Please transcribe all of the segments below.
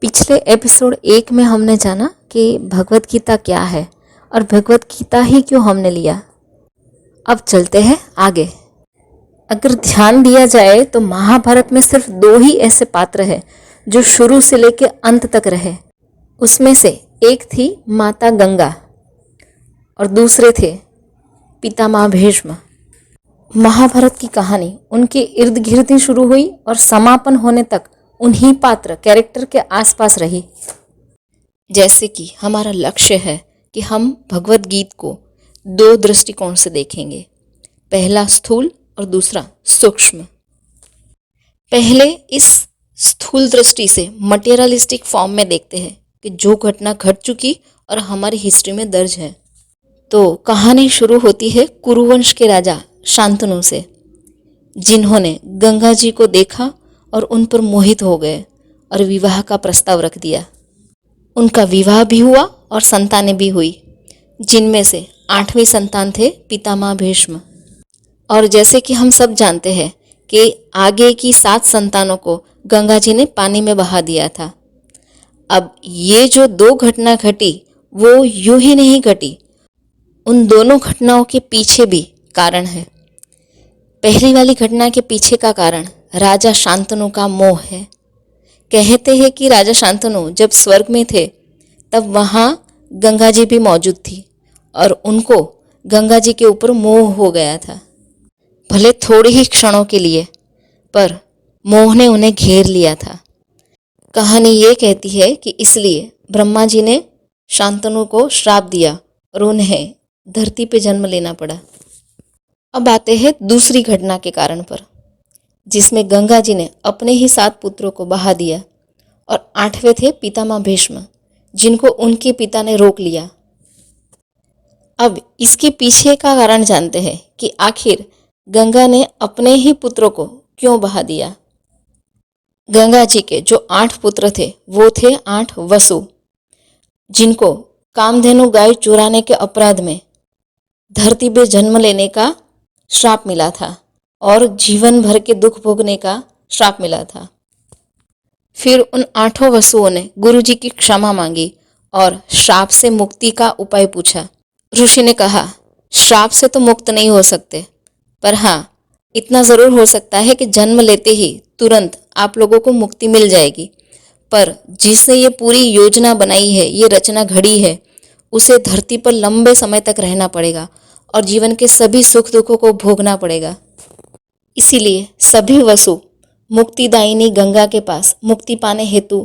पिछले एपिसोड 1 में हमने जाना कि भगवत गीता क्या है और भगवत गीता ही क्यों हमने लिया। अब चलते हैं आगे। अगर ध्यान दिया जाए तो महाभारत में सिर्फ 2 ही ऐसे पात्र हैं जो शुरू से लेकर अंत तक रहे। उसमें से एक थी माता गंगा और दूसरे थे पितामह भीष्म। महाभारत की कहानी उनके इर्द गिर्द ही शुरू हुई और समापन होने तक उन्हीं पात्र कैरेक्टर के आसपास रही। जैसे कि हमारा लक्ष्य है कि हम भगवत गीता को 2 दृष्टिकोण से देखेंगे, पहला स्थूल और दूसरा सूक्ष्म। पहले इस स्थूल दृष्टि से मटेरियलिस्टिक फॉर्म में देखते हैं कि जो घटना घट चुकी और हमारी हिस्ट्री में दर्ज है। तो कहानी शुरू होती है कुरुवंश के राजा शांतनु से, जिन्होंने गंगा जी को देखा और उन पर मोहित हो गए और विवाह का प्रस्ताव रख दिया। उनका विवाह भी हुआ और संतानें भी हुई, जिनमें से 8वीं संतान थे पितामह भीष्म। और जैसे कि हम सब जानते हैं कि आगे की 7 संतानों को गंगा जी ने पानी में बहा दिया था। अब ये जो 2 घटना घटी वो यूं ही नहीं घटी, उन दोनों घटनाओं के पीछे भी कारण है। पहली वाली घटना के पीछे का कारण राजा शांतनु का मोह है। कहते हैं कि राजा शांतनु जब स्वर्ग में थे तब वहाँ गंगा जी भी मौजूद थी और उनको गंगा जी के ऊपर मोह हो गया था। भले थोड़े ही क्षणों के लिए, पर मोह ने उन्हें घेर लिया था। कहानी ये कहती है कि इसलिए ब्रह्मा जी ने शांतनु को श्राप दिया और उन्हें धरती पे जन्म लेना पड़ा। अब आते हैं दूसरी घटना के कारण पर, जिसमें गंगा जी ने अपने ही 7 पुत्रों को बहा दिया और 8वें थे पितामह भीष्म, जिनको उनके पिता ने रोक लिया। अब इसके पीछे का कारण जानते हैं कि आखिर गंगा ने अपने ही पुत्रों को क्यों बहा दिया। गंगा जी के जो 8 पुत्र थे वो थे 8 वसु, जिनको कामधेनु गाय चुराने के अपराध में धरती पे जन्म लेने का श्राप मिला था और जीवन भर के दुख भोगने का श्राप मिला था। फिर उन 8 वसुओं ने गुरु जी की क्षमा मांगी और श्राप से मुक्ति का उपाय पूछा। ऋषि ने कहा, श्राप से तो मुक्त नहीं हो सकते, पर हाँ इतना ज़रूर हो सकता है कि जन्म लेते ही तुरंत आप लोगों को मुक्ति मिल जाएगी, पर जिसने ये पूरी योजना बनाई है, ये रचना घड़ी है, उसे धरती पर लंबे समय तक रहना पड़ेगा और जीवन के सभी सुख दुखों को भोगना पड़ेगा। इसीलिए सभी वसु मुक्तिदायिनी गंगा के पास मुक्ति पाने हेतु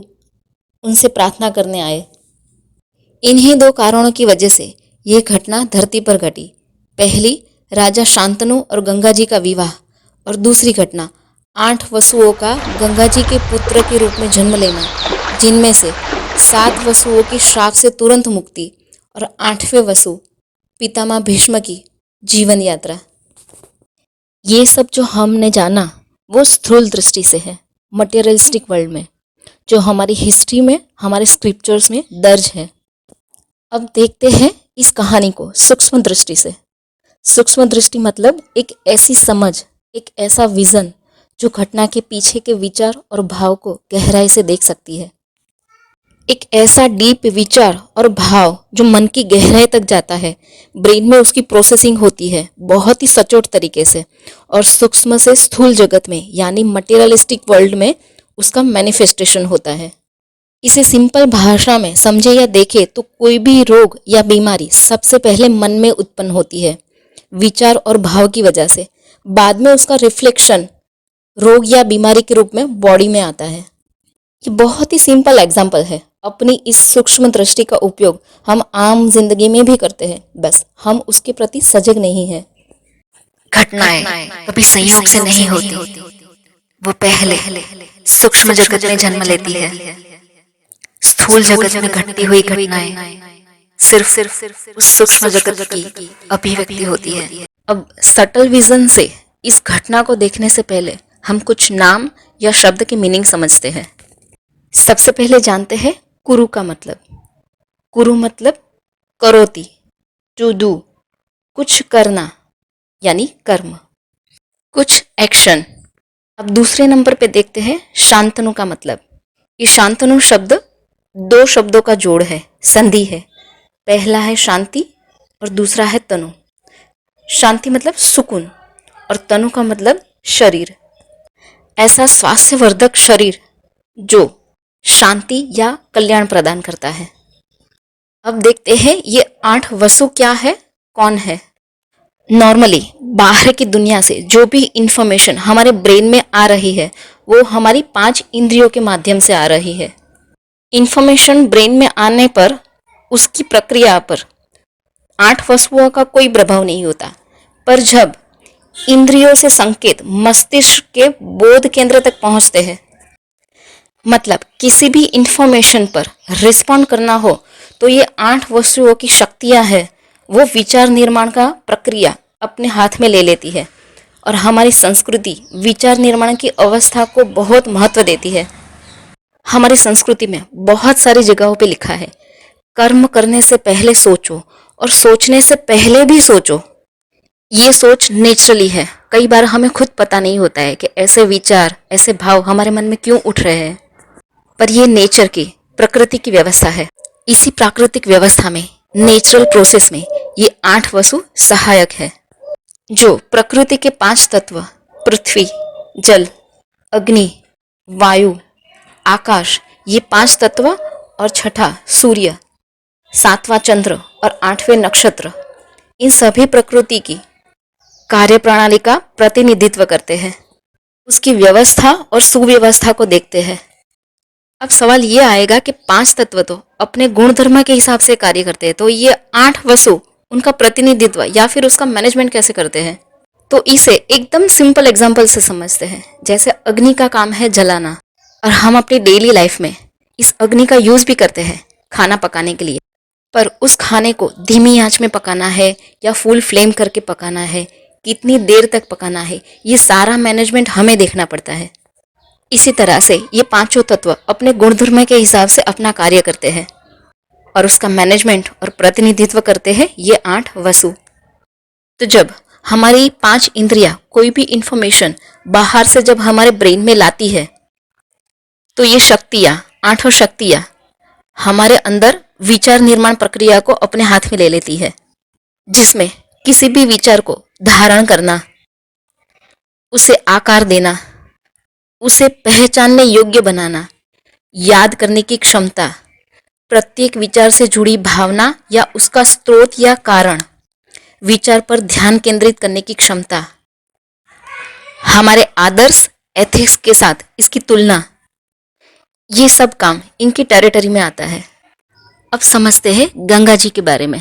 उनसे प्रार्थना करने आए। इन्हीं 2 कारणों की वजह से ये घटना धरती पर घटी। पहली राजा शांतनु और गंगा जी का विवाह, और दूसरी घटना 8 वसुओं का गंगा जी के पुत्र के रूप में जन्म लेना, जिनमें से 7 वसुओं की श्राप से तुरंत मुक्ति और 8वें वसु पितामह भीष्म की जीवन यात्रा। ये सब जो हमने जाना वो स्थूल दृष्टि से है, मटेरियलिस्टिक वर्ल्ड में, जो हमारी हिस्ट्री में, हमारे स्क्रिप्चर्स में दर्ज है। अब देखते हैं इस कहानी को सूक्ष्म दृष्टि से। सूक्ष्म दृष्टि मतलब एक ऐसी समझ, एक ऐसा विजन जो घटना के पीछे के विचार और भाव को गहराई से देख सकती है। एक ऐसा डीप विचार और भाव जो मन की गहराई तक जाता है, ब्रेन में उसकी प्रोसेसिंग होती है बहुत ही सचोट तरीके से, और सूक्ष्म से स्थूल जगत में यानी मटेरियलिस्टिक वर्ल्ड में उसका मैनिफेस्टेशन होता है। इसे सिंपल भाषा में समझे या देखे तो कोई भी रोग या बीमारी सबसे पहले मन में उत्पन्न होती है विचार और भाव की वजह से, बाद में उसका रिफ्लेक्शन रोग या बीमारी के रूप में बॉडी में आता है। ये बहुत ही सिंपल एग्जाम्पल है। अपनी इस सूक्ष्म दृष्टि का उपयोग हम आम जिंदगी में भी करते हैं, बस हम उसके प्रति सजग नहीं हैं। घटनाएं कभी संयोग से नहीं होती, वो पहले सूक्ष्म जगत में जन्म लेती है। स्थूल जगत में घटती हुई घटनाएं सिर्फ उस सूक्ष्म जगत की अभिव्यक्ति होती है। अब सटल विजन से इस घटना को देखने से पहले हम कुछ नाम या शब्द के मीनिंग समझते हैं। सबसे पहले जानते हैं कुरु का मतलब। कुरु मतलब करोति, टू डू, कुछ करना यानी कर्म, कुछ एक्शन। अब दूसरे नंबर पे देखते हैं शांतनु का मतलब। ये शांतनु शब्द दो शब्दों का जोड़ है, संधि है। पहला है शांति और दूसरा है तनु। शांति मतलब सुकून और तनु का मतलब शरीर। ऐसा स्वास्थ्यवर्धक शरीर जो शांति या कल्याण प्रदान करता है। अब देखते हैं ये 8 वसु क्या है, कौन है। नॉर्मली बाहर की दुनिया से जो भी इंफॉर्मेशन हमारे ब्रेन में आ रही है वो हमारी 5 इंद्रियों के माध्यम से आ रही है। इंफॉर्मेशन ब्रेन में आने पर उसकी प्रक्रिया पर 8 वस्तुओं का कोई प्रभाव नहीं होता, पर जब इंद्रियों से संकेत मस्तिष्क के बोध केंद्र तक पहुंचते हैं, मतलब किसी भी इंफॉर्मेशन पर रिस्पॉन्ड करना हो, तो ये 8 वस्तुओं की शक्तियां हैं, वो विचार निर्माण का प्रक्रिया अपने हाथ में ले लेती है। और हमारी संस्कृति विचार निर्माण की अवस्था को बहुत महत्व देती है। हमारी संस्कृति में बहुत सारी जगहों पे लिखा है, कर्म करने से पहले सोचो और सोचने से पहले भी सोचो। ये सोच नेचुरली है, कई बार हमें खुद पता नहीं होता है कि ऐसे विचार, ऐसे भाव हमारे मन में क्यों उठ रहे हैं, पर ये नेचर की, प्रकृति की व्यवस्था है। इसी प्राकृतिक व्यवस्था में, नेचुरल प्रोसेस में ये 8 वसु सहायक है। जो प्रकृति के 5 तत्व पृथ्वी, जल, अग्नि, वायु, आकाश, ये 5 तत्व और छठा सूर्य, 7वां चंद्र और 8वें नक्षत्र, इन सभी प्रकृति की कार्यप्रणाली का प्रतिनिधित्व करते हैं। उसकी व्यवस्था और सुव्यवस्था को देखते हैं। अब सवाल ये आएगा कि 5 तत्व तो अपने गुण धर्म के हिसाब से कार्य करते हैं, तो ये 8 वसु उनका प्रतिनिधित्व या फिर उसका मैनेजमेंट कैसे करते हैं। तो इसे एकदम सिंपल एग्जाम्पल से समझते हैं। जैसे अग्नि का काम है जलाना, और हम अपनी डेली लाइफ में इस अग्नि का यूज भी करते हैं खाना पकाने के लिए, पर उस खाने को धीमी आंच में पकाना है या फुल फ्लेम करके पकाना है, कितनी देर तक पकाना है, ये सारा मैनेजमेंट हमें देखना पड़ता है। इसी तरह से ये 5 तत्व अपने गुणधर्म के हिसाब से अपना कार्य करते हैं और उसका मैनेजमेंट और प्रतिनिधित्व करते हैं ये 8 वसु। तो जब हमारी 5 इंद्रियां कोई भी इंफॉर्मेशन बाहर से जब हमारे ब्रेन में लाती है, तो ये शक्तियां, 8 शक्तियां हमारे अंदर विचार निर्माण प्रक्रिया को अपने हाथ में ले लेती है, जिसमें किसी भी विचार को धारण करना, उसे आकार देना, उसे पहचानने योग्य बनाना, याद करने की क्षमता, प्रत्येक विचार से जुड़ी भावना या उसका स्रोत या कारण, विचार पर ध्यान केंद्रित करने की क्षमता, हमारे आदर्श एथिक्स के साथ इसकी तुलना, ये सब काम इनकी टेरिटरी में आता है। अब समझते हैं गंगा जी के बारे में।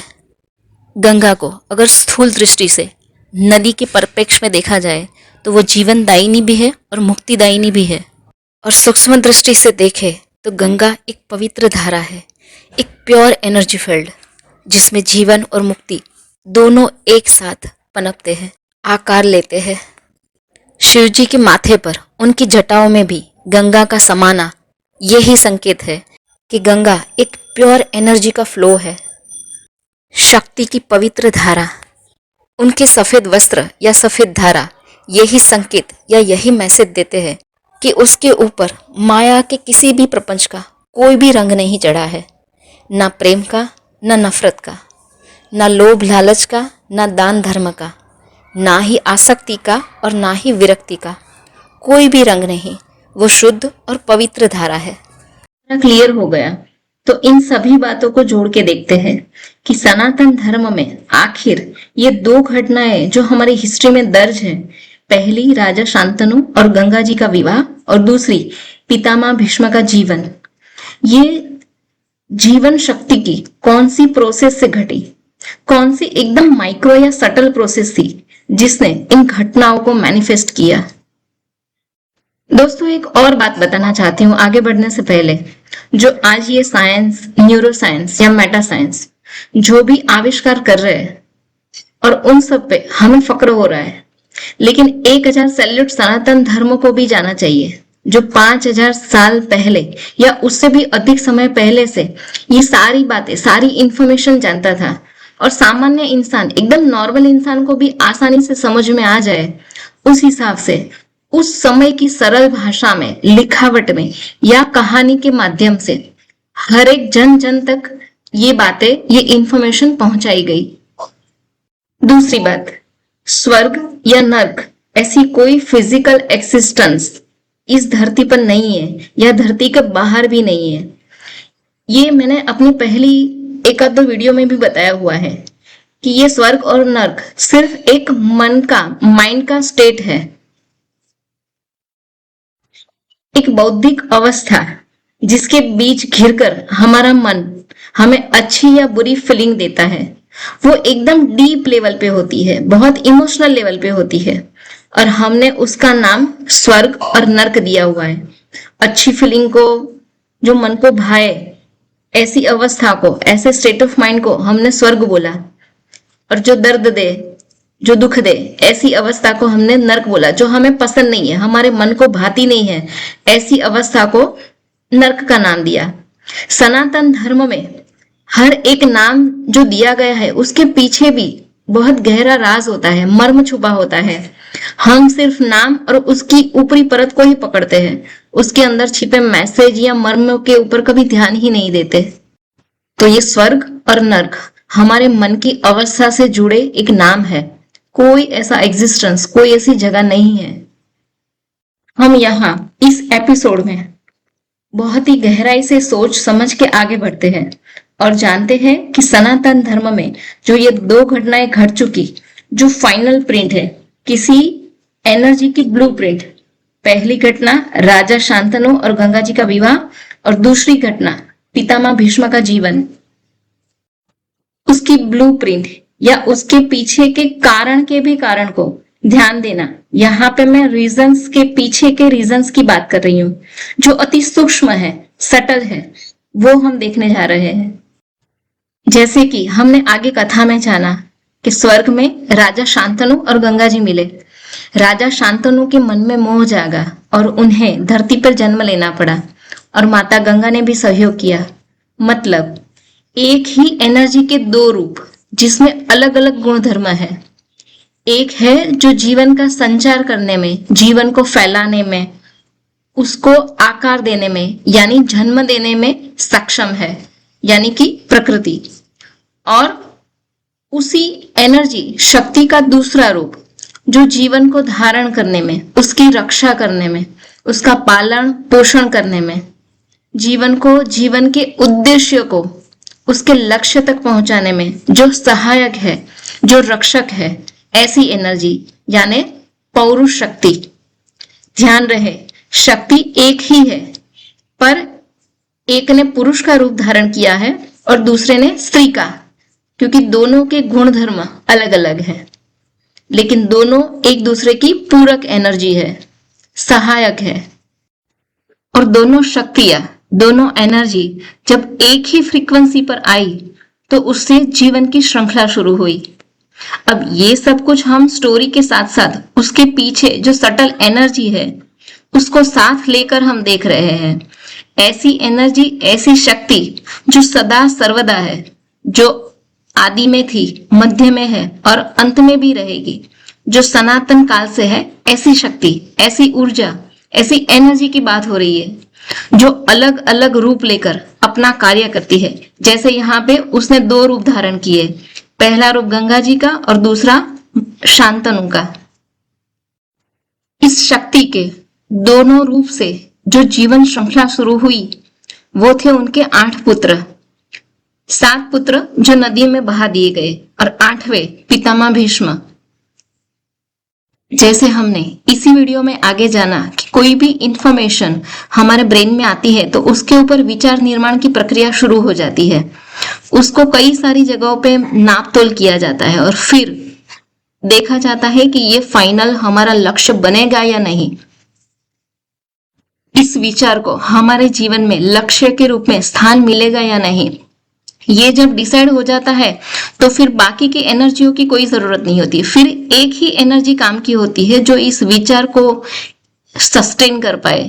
गंगा को अगर स्थूल दृष्टि से नदी के परिप्रेक्ष्य में देखा जाए तो वो जीवनदायिनी भी है और मुक्तिदायिनी भी है, और सूक्ष्म दृष्टि से देखे तो गंगा एक पवित्र धारा है, एक प्योर एनर्जी फील्ड, जिसमें जीवन और मुक्ति दोनों एक साथ पनपते हैं, आकार लेते हैं। शिव जी के माथे पर, उनकी जटाओं में भी गंगा का समाना यही संकेत है कि गंगा एक प्योर एनर्जी का फ्लो है, शक्ति की पवित्र धारा। उनके सफेद वस्त्र या सफेद धारा यही संकेत या यही मैसेज देते हैं कि उसके ऊपर माया के किसी भी प्रपंच का कोई भी रंग नहीं चढ़ा है, ना प्रेम का, ना नफरत का, ना लोभ लालच का, ना दान धर्म का, ना ही आसक्ति का और ना ही विरक्ति का, कोई भी रंग नहीं। वो शुद्ध और पवित्र धारा है। क्लियर हो गया। तो इन सभी बातों को जोड़ के देखते हैं कि सनातन धर्म में आखिर ये 2 घटनाएं जो हमारी हिस्ट्री में दर्ज है, पहली राजा शांतनु और गंगा जी का विवाह, और दूसरी पितामह भीष्म का जीवन, ये जीवन शक्ति की कौन सी प्रोसेस से घटी, कौन सी एकदम माइक्रो या सटल प्रोसेस थी जिसने इन घटनाओं को मैनिफेस्ट किया। दोस्तों, एक और बात बताना चाहती हूँ आगे बढ़ने से पहले। जो आज ये साइंस, न्यूरो साइंस या मेटा साइंस जो भी आविष्कार कर रहे हैं, और उन सब पे हमें फक्र हो रहा है, लेकिन 1000 सैल्यूट सनातन धर्म को भी जाना चाहिए, जो 5000 साल पहले या उससे भी अधिक समय पहले से ये सारी बातें, सारी इंफॉर्मेशन जानता था, और सामान्य इंसान, एकदम नॉर्मल इंसान को भी आसानी से समझ में आ जाए, उस हिसाब से उस समय की सरल भाषा में, लिखावट में या कहानी के माध्यम से हर एक जन जन तक ये बातें, ये इंफॉर्मेशन पहुंचाई गई। दूसरी बात, स्वर्ग या नर्क ऐसी कोई फिजिकल एक्सिस्टेंस इस धरती पर नहीं है या धरती के बाहर भी नहीं है। ये मैंने अपनी पहली एक आध दो वीडियो में भी बताया हुआ है कि ये स्वर्ग और नर्क सिर्फ एक मन का, माइंड का स्टेट है, एक बौद्धिक अवस्था जिसके बीच घिरकर हमारा मन हमें अच्छी या बुरी फीलिंग देता है। वो एकदम डीप लेवल पे होती है, बहुत इमोशनल लेवल पे होती है, और हमने उसका नाम स्वर्ग और नर्क दिया हुआ है। अच्छी फीलिंग को, जो मन को भाए, ऐसी अवस्था को, ऐसे स्टेट ऑफ माइंड को हमने स्वर्ग बोला, और जो दर्द दे, जो दुख दे, ऐसी अवस्था को हमने नर्क बोला। जो हमें पसंद नहीं है, हमारे मन को भाती नहीं है, ऐसी अवस्था को नर्क का नाम दिया। सनातन धर्म में हर एक नाम जो दिया गया है उसके पीछे भी बहुत गहरा राज होता है, मर्म छुपा होता है। हम सिर्फ नाम और उसकी ऊपरी परत को ही पकड़ते हैं, उसके अंदर छिपे मैसेज या मर्म के ऊपर कभी ध्यान ही नहीं देते। तो ये स्वर्ग और नर्क हमारे मन की अवस्था से जुड़े एक नाम है। कोई ऐसा एग्जिस्टेंस, कोई ऐसी जगह नहीं है। हम यहाँ इस एपिसोड में बहुत ही गहराई से सोच समझ के आगे बढ़ते हैं और जानते हैं कि सनातन धर्म में जो ये दो घटनाएं घट चुकी, जो फाइनल प्रिंट है किसी एनर्जी की ब्लूप्रिंट। पहली घटना राजा शांतनु और गंगा जी का विवाह, और दूसरी घटना पितामह भीष्म का जीवन। उसकी ब्लूप्रिंट या उसके पीछे के कारण के भी कारण को ध्यान देना। यहाँ पे मैं रीजंस के पीछे के रीजंस की बात कर रही हूँ, जो अति सूक्ष्म है, सटल है, वो हम देखने जा रहे हैं। जैसे कि हमने आगे कथा में जाना कि स्वर्ग में राजा शांतनु और गंगा जी मिले। राजा शांतनु के मन में मोह जागा और उन्हें धरती पर जन्म लेना पड़ा, और माता गंगा ने भी सहयोग किया। मतलब एक ही एनर्जी के दो रूप जिसमें अलग अलग गुण धर्म है। एक है जो जीवन का संचार करने में, जीवन को फैलाने में, उसको आकार देने में यानी जन्म देने में सक्षम है, यानी कि प्रकृति। और उसी एनर्जी, शक्ति का दूसरा रूप जो जीवन को धारण करने में, उसकी रक्षा करने में, उसका पालन पोषण करने में, जीवन को, जीवन के उद्देश्य को, उसके लक्ष्य तक पहुंचाने में जो सहायक है, जो रक्षक है, ऐसी एनर्जी यानी पौरुष शक्ति। ध्यान रहे, शक्ति एक ही है, पर एक ने पुरुष का रूप धारण किया है और दूसरे ने स्त्री का, क्योंकि दोनों के गुण धर्म अलग अलग हैं, लेकिन दोनों एक दूसरे की पूरक एनर्जी है, सहायक है। और दोनों शक्तियां, दोनों एनर्जी जब एक ही फ्रीक्वेंसी पर आई तो उससे जीवन की श्रृंखला शुरू हुई। अब ये सब कुछ हम स्टोरी के साथ साथ उसके पीछे जो सटल एनर्जी है उसको साथ लेकर हम देख रहे हैं। ऐसी एनर्जी, ऐसी शक्ति जो सदा सर्वदा है, जो आदि में थी, मध्य में है और अंत में भी रहेगी, जो सनातन काल से है, ऐसी शक्ति, ऐसी ऊर्जा, ऐसी एनर्जी की बात हो रही है, जो अलग अलग रूप लेकर अपना कार्य करती है। जैसे यहाँ पे उसने दो रूप धारण किए, पहला रूप गंगा जी का और दूसरा शांतनु का। इस शक्ति के दोनों रूप से जो जीवन श्रृंखला शुरू हुई वो थे उनके 8 पुत्र। 7 पुत्र जो नदी में बहा दिए गए और 8वें पितामह भीष्म। जैसे हमने इसी वीडियो में आगे जाना कि कोई भी इंफॉर्मेशन हमारे ब्रेन में आती है तो उसके ऊपर विचार निर्माण की प्रक्रिया शुरू हो जाती है, उसको कई सारी जगहों पे नाप तोल किया जाता है और फिर देखा जाता है कि ये फाइनल हमारा लक्ष्य बनेगा या नहीं। इस विचार को हमारे जीवन में लक्ष्य के रूप में स्थान मिलेगा या नहीं, ये जब डिसाइड हो जाता है तो फिर बाकी की एनर्जियों की कोई जरूरत नहीं होती। फिर एक ही एनर्जी काम की होती है जो इस विचार को सस्टेन कर पाए।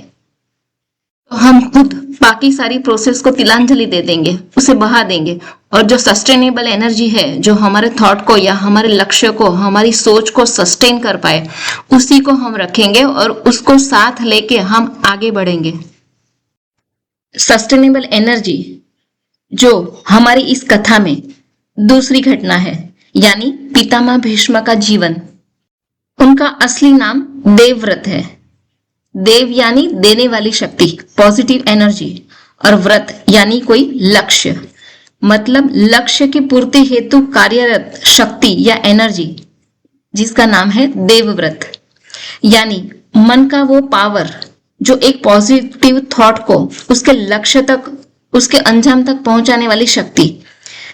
तो हम खुद बाकी सारी प्रोसेस को तिलांजलि दे देंगे, उसे बहा देंगे, और जो सस्टेनेबल एनर्जी है, जो हमारे थॉट को या हमारे लक्ष्य को, हमारी सोच को सस्टेन कर पाए, उसी को हम रखेंगे और उसको साथ लेके हम आगे बढ़ेंगे। सस्टेनेबल एनर्जी जो हमारी इस कथा में दूसरी घटना है, यानी पितामह भीष्म का जीवन। उनका असली नाम देवव्रत है। देव यानी देने वाली शक्ति, पॉजिटिव एनर्जी, और व्रत यानी कोई लक्ष्य, मतलब लक्ष्य की पूर्ति हेतु कार्यरत शक्ति या एनर्जी, जिसका नाम है देवव्रत। यानी मन का वो पावर जो एक पॉजिटिव थॉट को उसके लक्ष्य तक, उसके अंजाम तक पहुंचाने वाली शक्ति।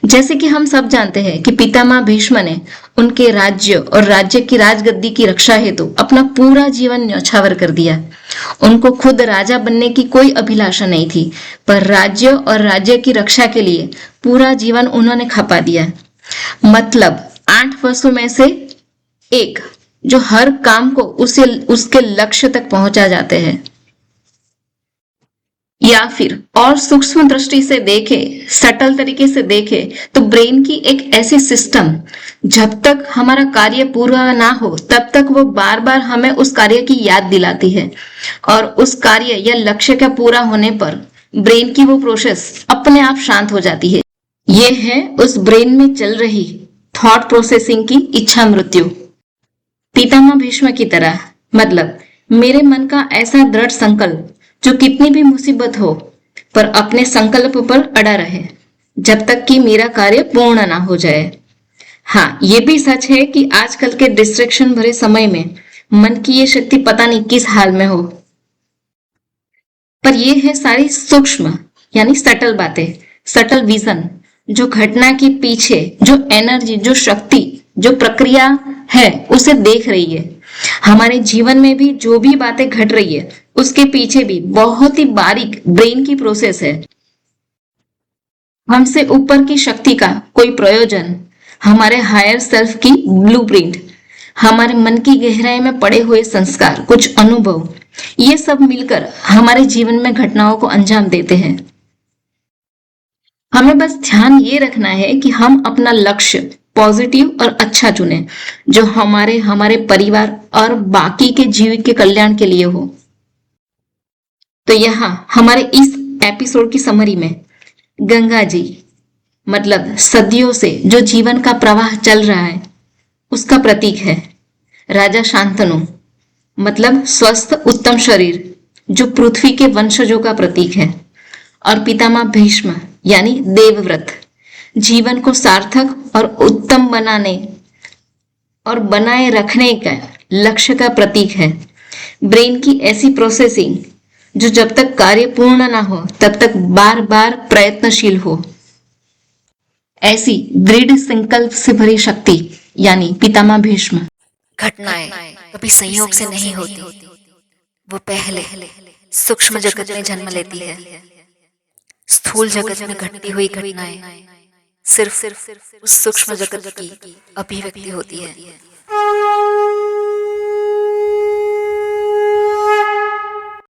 जैसे कि हम सब जानते हैं कि पितामह भीष्म ने उनके राज्य और राज्य की राजगद्दी की रक्षा हेतु अपना पूरा जीवन न्यौछावर कर दिया। उनको खुद राजा बनने की कोई अभिलाषा नहीं थी, पर राज्य और राज्य की रक्षा के लिए पूरा जीवन उन्होंने खपा दिया। मतलब 8 वसु में से एक, जो हर काम को उसके लक्ष्य तक पहुंचा जाते हैं। या फिर और सूक्ष्म दृष्टि से देखे, सटल तरीके से देखे, तो ब्रेन की एक ऐसी सिस्टम, जब तक हमारा कार्य पूरा ना हो तब तक वो बार बार हमें उस कार्य की याद दिलाती है, और उस कार्य या लक्ष्य का पूरा होने पर ब्रेन की वो प्रोसेस अपने आप शांत हो जाती है। ये है उस ब्रेन में चल रही थॉट प्रोसेसिंग की इच्छा मृत्यु। पितामह भीष्म की तरह, मतलब मेरे मन का ऐसा दृढ़ संकल्प जो कितनी भी मुसीबत हो पर अपने संकल्प पर अड़ा रहे जब तक कि मेरा कार्य पूर्ण ना हो जाए। हाँ, ये भी सच है कि आजकल के डिस्ट्रैक्शन भरे समय में मन की ये शक्ति पता नहीं किस हाल में हो। पर ये है सारी सूक्ष्म यानी सटल बातें, सटल विजन, जो घटना के पीछे जो एनर्जी, जो शक्ति, जो प्रक्रिया है उसे देख रही है। हमारे जीवन में भी जो भी बातें घट रही है उसके पीछे भी बहुत ही बारीक ब्रेन की प्रोसेस है। हमसे ऊपर की शक्ति का कोई प्रयोजन, हमारे हायर सेल्फ की ब्लूप्रिंट, हमारे मन की गहराई में पड़े हुए संस्कार, कुछ अनुभव, ये सब मिलकर हमारे जीवन में घटनाओं को अंजाम देते हैं। हमें बस ध्यान ये रखना है कि हम अपना लक्ष्य पॉजिटिव और अच्छा चुने, जो हमारे परिवार और बाकी के जीव के कल्याण के लिए हो। तो यहाँ हमारे इस एपिसोड की समरी में गंगा जी, मतलब सदियों से जो जीवन का प्रवाह चल रहा है उसका प्रतीक है। राजा शांतनु, मतलब स्वस्थ उत्तम शरीर जो पृथ्वी के वंशजों का प्रतीक है। और पितामह भीष्म यानी देवव्रत, जीवन को सार्थक और उत्तम बनाने और बनाए रखने का लक्ष्य का प्रतीक है। ब्रेन की ऐसी प्रोसेसिंग जो जब तक कार्य पूर्ण ना हो तब तक बार बार प्रयत्नशील हो। ऐसी दृढ़ संकल्प से भरी शक्ति यानी पितामह भीष्म। घटनाएं कभी संयोग से नहीं होती, वो पहले सूक्ष्म जगत में जन्म लेती है। स्थूल जगत में घटती हुई घटनाएं सिर्फ उस सूक्ष्म जगत की अभिव्यक्ति होती है।